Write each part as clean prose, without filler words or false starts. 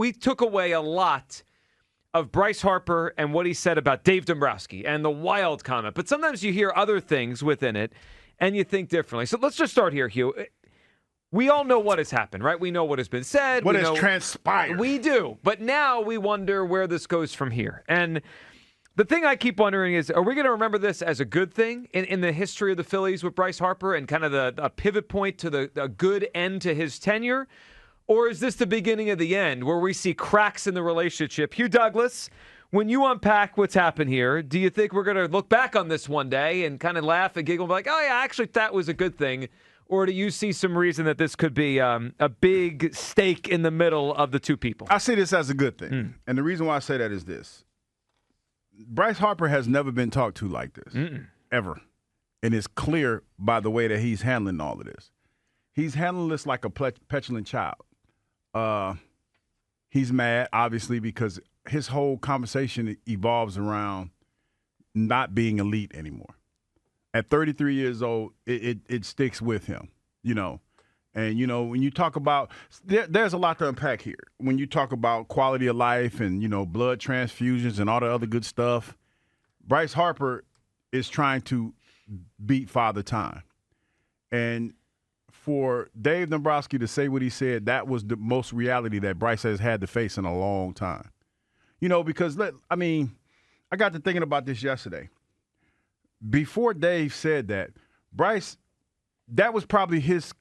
we took away a lot of Bryce Harper and what he said about Dave Dombrowski and the wild comment. But sometimes you hear other things within it, and you think differently. So let's just start here, Hugh. We all know what has happened, right? We know what has been said. What has transpired. We do. But now we wonder where this goes from here. And the thing I keep wondering is, are we going to remember this as a good thing in the history of the Phillies with Bryce Harper and kind of a pivot point to a good end to his tenure? Or is this the beginning of the end where we see cracks in the relationship? Hugh Douglas, when you unpack what's happened here, do you think we're going to look back on this one day and kind of laugh and giggle and be like, oh, yeah, actually, that was a good thing? Or do you see some reason that this could be a big stake in the middle of the two people? I see this as a good thing. And the reason why I say that is this. Bryce Harper has never been talked to like this, ever. And it's clear by the way that he's handling all of this. He's handling this like a petulant child. He's mad, obviously, because his whole conversation evolves around not being elite anymore. At 33 years old, it sticks with him, you know. And, you know, when you talk about there's a lot to unpack here. When you talk about quality of life and, you know, blood transfusions and all the other good stuff, Bryce Harper is trying to beat Father Time. And for Dave Dombrowski to say what he said, that was the most reality that Bryce has had to face in a long time. You know, because, I got to thinking about this yesterday. Before Dave said that, Bryce, that was probably his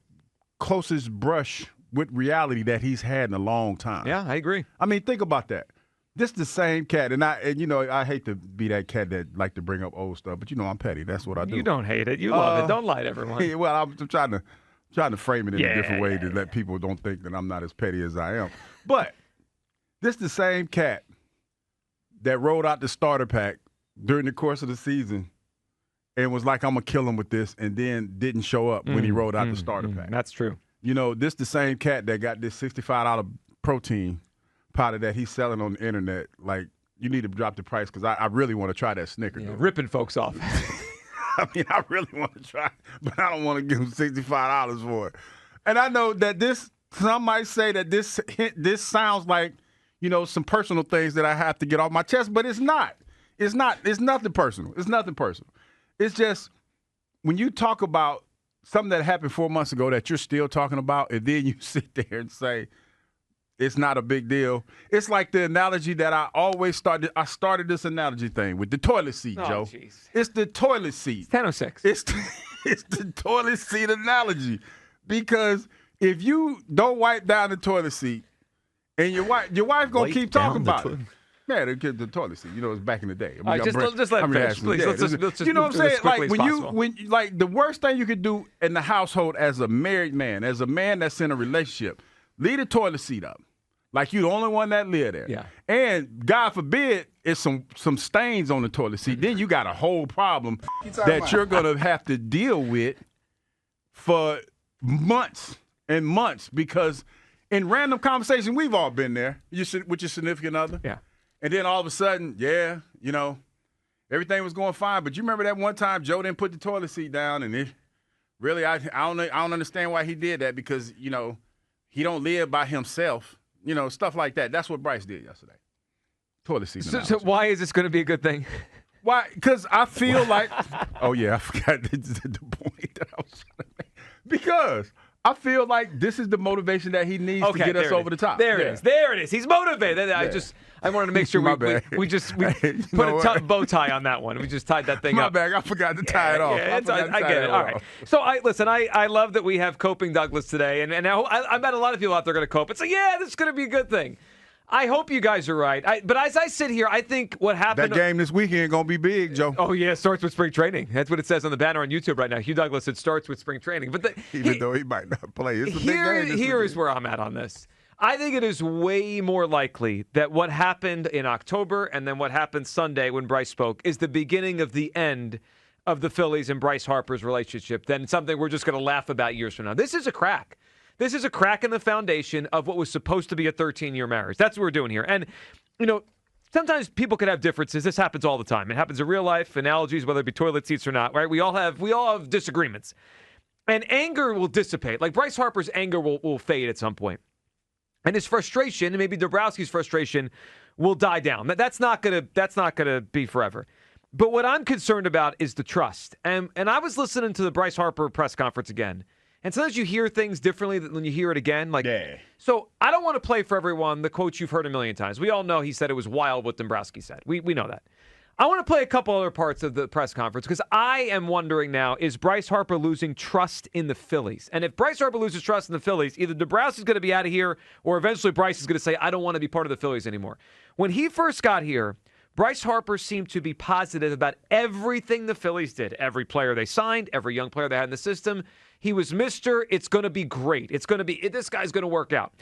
closest brush with reality that he's had in a long time. Yeah, I agree. I mean, think about that. This the same cat, and you know, I hate to be that cat that like to bring up old stuff, but you know I'm petty. That's what I do. You don't hate it. You love it. Don't lie to everyone. Well, I'm trying to frame it in a different way to let people don't think that I'm not as petty as I am. But this the same cat that rolled out the starter pack during the course of the season and was like, I'm going to kill him with this, and then didn't show up when he rolled out the starter pack. That's true. You know, this the same cat that got this $65 protein powder that he's selling on the internet. Like, you need to drop the price because I really want to try that snickerdoodle. Ripping folks off. I mean, I really want to try, but I don't want to give him $65 for it. And I know that some might say that this sounds like, you know, some personal things that I have to get off my chest, but it's not. It's not. It's nothing personal. It's nothing personal. It's just when you talk about something that happened 4 months ago that you're still talking about, and then you sit there and say it's not a big deal. It's like the analogy that I always started. I started this analogy thing with the toilet seat, Joe. Geez. It's the toilet seat. It's 10:06. It's the toilet seat analogy. Because if you don't wipe down the toilet seat, and your wife gonna keep talking about it. Yeah, the toilet seat. You know, it's back in the day. Just let me finish, please. Let's just you know what I'm saying? Like when like the worst thing you could do in the household as a married man, as a man that's in a relationship, leave the toilet seat up. Like you're the only one that live there. Yeah. And God forbid it's some stains on the toilet seat. Then you got a whole problem that you're gonna have to deal with for months and months, because in random conversation, we've all been there. With your significant other. Yeah. And then all of a sudden, you know, everything was going fine. But you remember that one time Joe didn't put the toilet seat down, and I don't understand why he did that, because, you know, he don't live by himself. You know, stuff like that. That's what Bryce did yesterday. Toilet seat. So why is this going to be a good thing? Why? Because I feel like – oh, yeah, I forgot the point that I was trying to make. Because – I feel like this is the motivation that he needs to get us over the top. There it is. He's motivated. I wanted to make sure we put a bow tie on that one. We just tied that thing up. My bag. I forgot to tie it off. I get it. All right. So I love that we have Coping Douglas today, and I bet a lot of people out there are going to cope and say, yeah, this is going to be a good thing. I hope you guys are right. But as I sit here, I think what happened... That game this weekend going to be big, Joe. Oh, yeah, it starts with spring training. That's what it says on the banner on YouTube right now. Hugh Douglas, it starts with spring training. But Even though he might not play. It's a big game. Here is where I'm at on this. I think it is way more likely that what happened in October and then what happened Sunday when Bryce spoke is the beginning of the end of the Phillies and Bryce Harper's relationship than something we're just going to laugh about years from now. This is a crack. This is a crack in the foundation of what was supposed to be a 13-year marriage. That's what we're doing here. And, you know, sometimes people can have differences. This happens all the time. It happens in real life, analogies, whether it be toilet seats or not, right? We all have disagreements. And anger will dissipate. Like Bryce Harper's anger will fade at some point. And his frustration, and maybe Dombrowski's frustration, will die down. That's not gonna be forever. But what I'm concerned about is the trust. And I was listening to the Bryce Harper press conference again. And sometimes you hear things differently when you hear it again. So I don't want to play for everyone the quote you've heard a million times. We all know he said it was wild what Dombrowski said. We know that. I want to play a couple other parts of the press conference because I am wondering now, is Bryce Harper losing trust in the Phillies? And if Bryce Harper loses trust in the Phillies, either Dombrowski's going to be out of here or eventually Bryce is going to say, I don't want to be part of the Phillies anymore. When he first got here, Bryce Harper seemed to be positive about everything the Phillies did. Every player they signed, every young player they had in the system. He was Mr. It's going to be great. This guy's going to work out.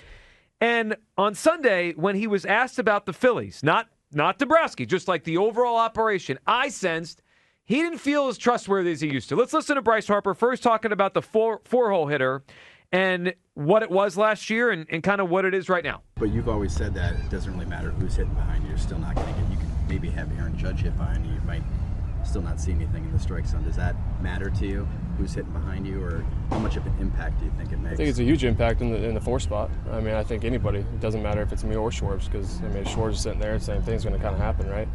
And on Sunday, when he was asked about the Phillies, not Dombrowski, just like the overall operation, I sensed he didn't feel as trustworthy as he used to. Let's listen to Bryce Harper first talking about the four-hole hitter and what it was last year and kind of what it is right now. But you've always said that it doesn't really matter who's hitting behind you. You're still not going to get. You can maybe have Aaron Judge hit behind you. You might still not see anything in the strike zone. Does that matter to you? Who's hitting behind you, or how much of an impact do you think it makes? I think it's a huge impact in the four spot. I mean, I think anybody. It doesn't matter if it's me or Schwartz, because if Schwartz is sitting there, the same thing's going to kind of happen, right?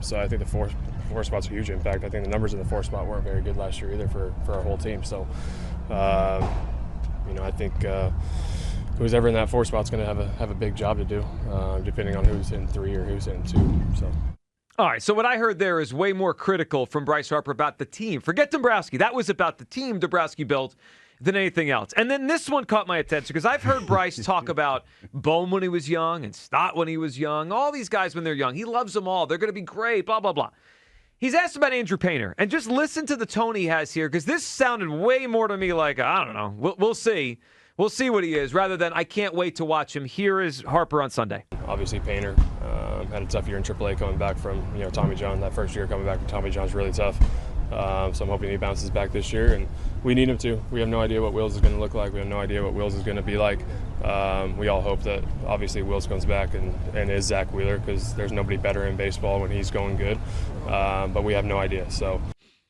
So I think the four spot's a huge impact. I think the numbers in the four spot weren't very good last year either for our whole team. So, I think who's ever in that four spot's going to have a big job to do, depending on who's in 3 or who's in 2. So. All right, so what I heard there is way more critical from Bryce Harper about the team. Forget Dombrowski. That was about the team Dombrowski built than anything else. And then this one caught my attention because I've heard Bryce talk about Bohm when he was young and Stott when he was young, all these guys when they're young. He loves them all. They're going to be great, blah, blah, blah. He's asked about Andrew Painter. And just listen to the tone he has here because this sounded way more to me like, I don't know, we'll see. We'll see what he is, rather than I can't wait to watch him. Here is Harper on Sunday. Obviously, Painter had a tough year in AAA coming back from Tommy John. That first year coming back from Tommy John's really tough. So I'm hoping he bounces back this year, and we need him to. We have no idea what Wills is going to look like. We have no idea what Wills is going to be like. We all hope that obviously Wills comes back and is Zach Wheeler, because there's nobody better in baseball when he's going good. But we have no idea. So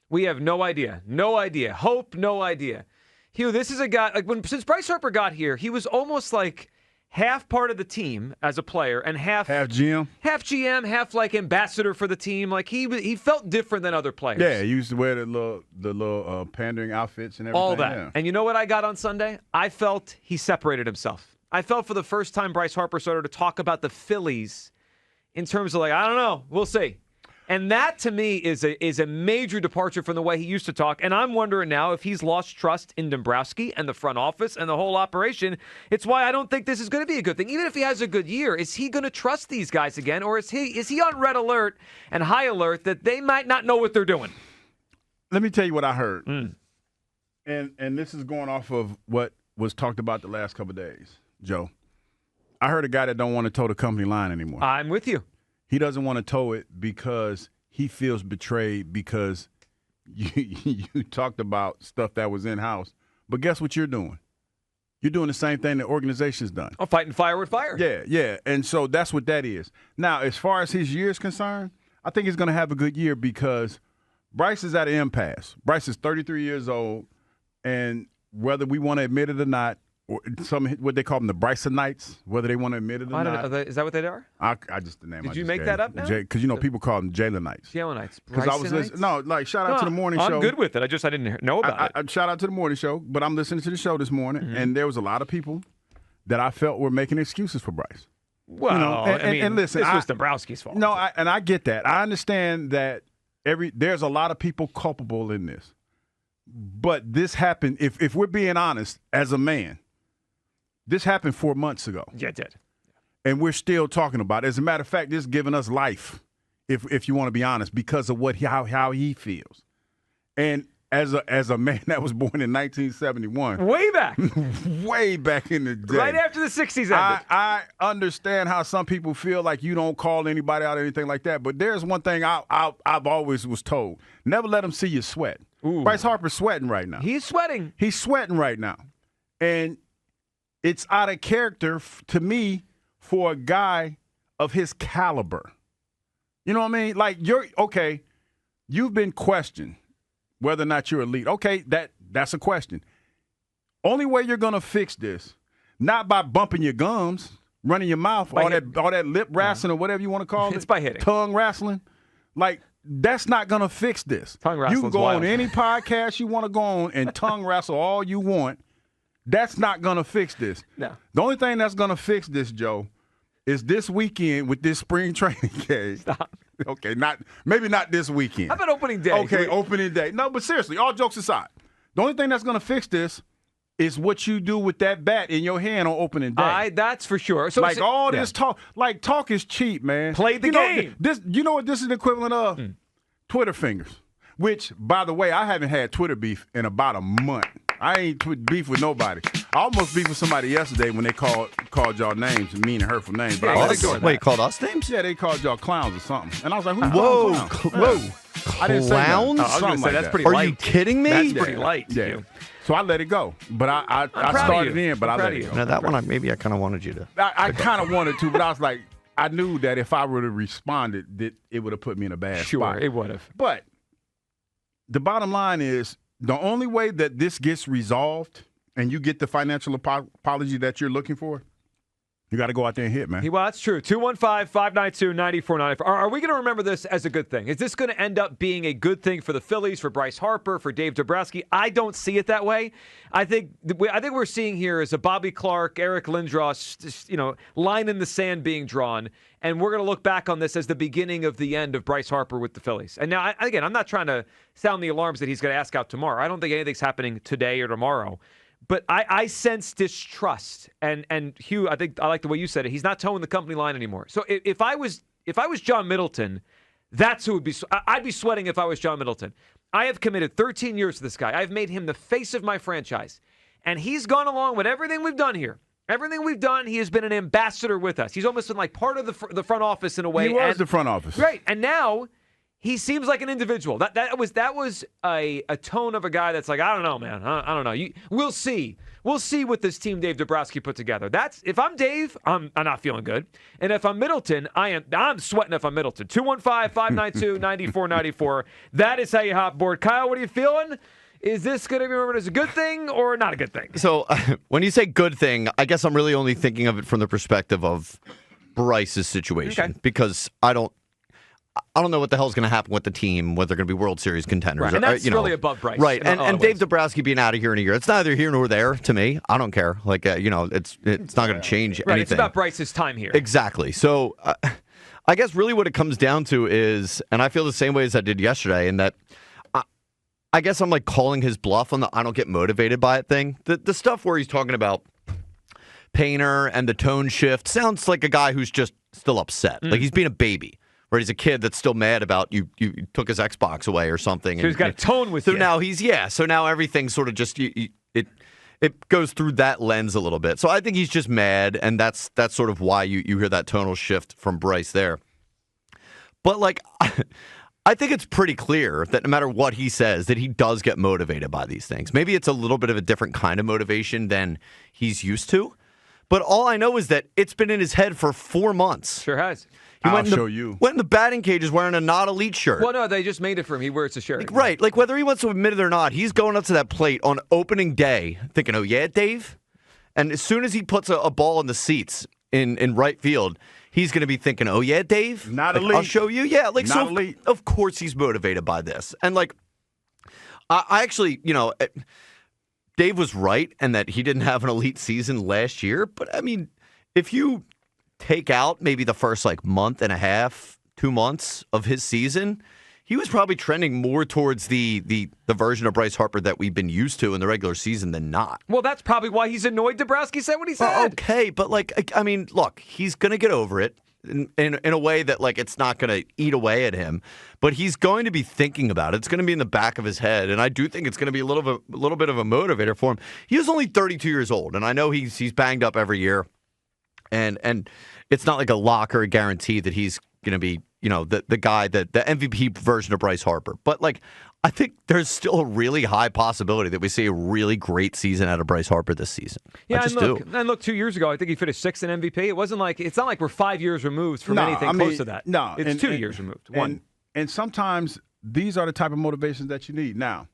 we have no idea. No idea. Hope, no idea. Hugh, this is a guy, since Bryce Harper got here, he was almost like half part of the team as a player and half GM, half like ambassador for the team. Like he felt different than other players. Yeah, he used to wear the little pandering outfits and everything. All that. Yeah. And you know what I got on Sunday? I felt he separated himself. I felt for the first time Bryce Harper started to talk about the Phillies in terms of I don't know, we'll see. And that, to me, is a major departure from the way he used to talk. And I'm wondering now if he's lost trust in Dombrowski and the front office and the whole operation. It's why I don't think this is going to be a good thing. Even if he has a good year, is he going to trust these guys again? Or is he on red alert and high alert that they might not know what they're doing? Let me tell you what I heard. And this is going off of what was talked about the last couple of days, Joe. I heard a guy that don't want to toe the company line anymore. I'm with you. He doesn't want to toe it because he feels betrayed because you talked about stuff that was in-house. But guess what you're doing? You're doing the same thing the organization's done. Oh, fighting fire with fire. Yeah. And so that's what that is. Now, as far as his year is concerned, I think he's going to have a good year because Bryce is at an impasse. Bryce is 33 years old, and whether we want to admit it or not, or what they call them, the Bryconites, whether they want to admit it or not. Is that what they are? I just the name. Did you make that up now? Because people call them Jalenites. Jalenites. Because I was listening. No, shout out to the morning show. I'm good with it. I didn't know about it. Shout out to the morning show. But I'm listening to the show this morning, and there was a lot of people that I felt were making excuses for Bryce. Well, and listen, this was Dombrowski's fault. No, and I get that. I understand that there's a lot of people culpable in this. But this happened, if we're being honest, as a man, this happened 4 months ago. Yeah, it did. And we're still talking about it. As a matter of fact, this is giving us life, if you want to be honest, because of how he feels. And as a man that was born in 1971. Way back. Way back in the day. Right after the 60s ended. I understand how some people feel like you don't call anybody out or anything like that. But there's one thing I've always was told. Never let them see you sweat. Ooh. Bryce Harper's sweating right now. He's sweating. He's sweating right now. And it's out of character to me for a guy of his caliber. You know what I mean? Like, you've been questioned whether or not you're elite. Okay, that's a question. Only way you're going to fix this, Not by bumping your gums, running your mouth, all that lip wrestling or whatever you want to call it. It's by hitting. Tongue wrestling. Like, that's not going to fix this. Tongue You wrestling's can go wild. on any podcast you want to go on and tongue wrestle all you want. That's not going to fix this. No. The only thing that's going to fix this, Joe, is this weekend with this spring training game. Stop. Okay, maybe not this weekend. How about opening day? Okay, opening day. No, but seriously, all jokes aside, the only thing that's going to fix this is what you do with that bat in your hand on opening day. That's for sure. So like all this talk, like talk is cheap, man. Play the game. You know what this is the equivalent of? Twitter fingers. Which, by the way, I haven't had Twitter beef in about a month. I ain't beef with nobody. I almost beef with somebody yesterday when they called y'all names, mean and hurtful names. But I let it go. Wait, called us names? Yeah, they called y'all clowns or something. And I was like, who Whoa, clowns? whoa. I didn't say Clowns? I was going to Something say like that's that. pretty Are light. you kidding me? That's pretty light. Yeah. You. So I let it go. But I proud of started you. in, but I'm I proud let of it you. go. Now, that one, maybe I kind of wanted you to. I kind of wanted to, but I was like, I knew that if I would have responded, that it would have put me in a bad spot. Sure, it would have. But the bottom line is the only way that this gets resolved and you get the financial apology that you're looking for, you got to go out there and hit, man. Well, that's true. 215-592-9494. Are we going to remember this as a good thing? Is this going to end up being a good thing for the Phillies, for Bryce Harper, for Dave Dombrowski? I don't see it that way. I think we're seeing here is a Bobby Clark, Eric Lindros, line in the sand being drawn, and we're going to look back on this as the beginning of the end of Bryce Harper with the Phillies. And now, again, I'm not trying to sound the alarms that he's going to ask out tomorrow. I don't think anything's happening today or tomorrow. But I sense distrust, and Hugh, I think I like the way you said it. He's not towing the company line anymore. So if I was John Middleton, that's who would be. I'd be sweating if I was John Middleton. I have committed 13 years to this guy. I've made him the face of my franchise, and he's gone along with everything we've done here. Everything we've done, he has been an ambassador with us. He's almost been like part of the front office in a way. He was the front office, right? And now he seems like an individual. That was a tone of a guy that's like, I don't know, man. I don't know. We'll see. We'll see what this team Dave Dombrowski put together. If I'm Dave, I'm not feeling good. And if I'm Middleton, I'm sweating if I'm Middleton. 215-592-9494. That is how you hop board. Kyle, what are you feeling? Is this going to be remembered as a good thing or not a good thing? So when you say good thing, I guess I'm really only thinking of it from the perspective of Bryce's situation. Okay. Because I don't know what the hell's going to happen with the team, whether they're going to be World Series contenders. Right, and that's really above Bryce. Right, and Dave ways. Dombrowski being out of here in a year, it's neither here nor there to me. I don't care. Like, it's not going to change Right, anything. it's about Bryce's time here. Exactly. So I guess really what it comes down to is, and I feel the same way as I did yesterday, in that I guess I'm like calling his bluff on the I don't get motivated by it thing. The stuff where he's talking about Painter and the tone shift sounds like a guy who's just still upset. Like he's being a baby. Or he's a kid that's still mad about you took his Xbox away or something. So he's got a tone with you. So now so now everything's sort of just it goes through that lens a little bit. So I think he's just mad, and that's sort of why you hear that tonal shift from Bryce there. But like I think it's pretty clear that no matter what he says, that he does get motivated by these things. Maybe it's a little bit of a different kind of motivation than he's used to. But all I know is that it's been in his head for 4 months. Sure has. I'll show you. Went in the batting cages wearing a not elite shirt. Well, no, they just made it for him. He wears a shirt. Right. Like whether he wants to admit it or not, he's going up to that plate on opening day thinking, oh, yeah, Dave? And as soon as he puts a ball in the seats in right field, he's going to be thinking, oh, yeah, Dave? Not like, elite. I'll show you. Yeah. Like, Not so elite. Of course he's motivated by this. And like, I actually, Dave was right and that he didn't have an elite season last year. But I mean, if you take out maybe the first like month and a half, 2 months of his season, he was probably trending more towards the version of Bryce Harper that we've been used to in the regular season than not. Well, that's probably why he's annoyed Dombrowski said what he said. Well, okay, but like, I mean, look, he's going to get over it in a way that like it's not going to eat away at him, but he's going to be thinking about it. It's going to be in the back of his head, and I do think it's going to be a little bit of a motivator for him. He is only 32 years old, and I know he's banged up every year. And it's not like a lock or a guarantee that he's going to be, the guy, the MVP version of Bryce Harper. But, like, I think there's still a really high possibility that we see a really great season out of Bryce Harper this season. Yeah, I just and look, 2 years ago, I think he finished sixth in MVP. It's not like we're 5 years removed from anything close to that. No. It's 2 years removed. One. And sometimes these are the type of motivations that you need. Now,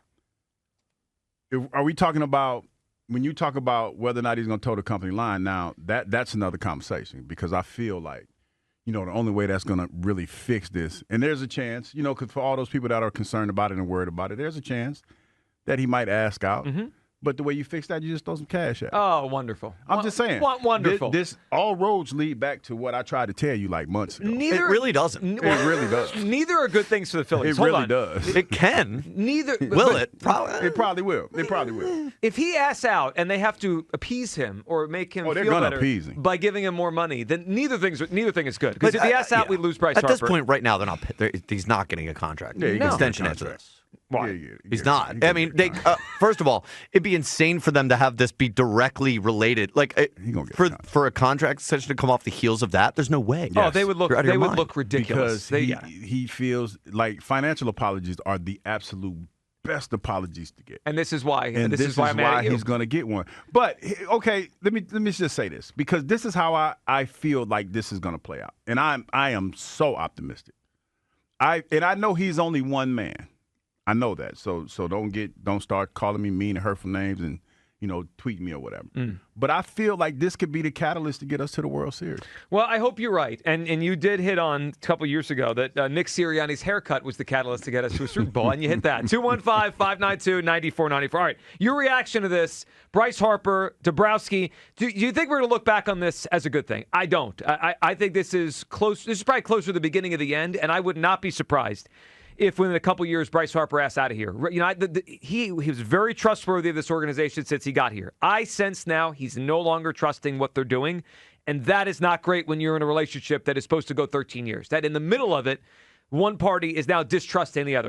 are we talking about when you talk about whether or not he's going to toe the company line, now that's another conversation because I feel like, the only way that's going to really fix this, and there's a chance, because for all those people that are concerned about it and worried about it, there's a chance that he might ask out. Mm-hmm. But the way you fix that, you just throw some cash at it. Oh, wonderful. I'm just saying. Wonderful. This all roads lead back to what I tried to tell you like months ago. It really doesn't. It really does. Neither are good things for the Phillies. It really does. It can. Neither. Will it? It probably will. It probably will. If he asks out and they have to appease him or make him they're feel gonna better appease him. by giving him more money, then neither thing is good. Because if he asks out, we lose Bryce Harper. At this point, right now, he's not getting a contract. Yeah, extension after this. Why? He's not. I mean, first of all, it'd be insane for them to have this be directly related. Like for a contract extension to come off the heels of that, there's no way. Oh, they would look ridiculous. Because he feels like financial apologies are the absolute best apologies to get. And this is why. And this is why he's going to get one. But okay, let me just say this because this is how I feel like this is going to play out, and I am so optimistic. I know he's only one man. I know that. So don't start calling me mean and hurtful names and tweet me or whatever. But I feel like this could be the catalyst to get us to the World Series. Well, I hope you're right. And you did hit on a couple years ago that Nick Sirianni's haircut was the catalyst to get us to a Super Bowl, and you hit that. 215-592-9494. All right, your reaction to this, Bryce Harper, Dombrowski, do you think we're going to look back on this as a good thing? I don't. I think this is close. This is probably closer to the beginning of the end, and I would not be surprised if within a couple years Bryce Harper asks out of here. He was very trustworthy of this organization since he got here. I sense now he's no longer trusting what they're doing, and that is not great when you're in a relationship that is supposed to go 13 years. That in the middle of it, one party is now distrusting the other.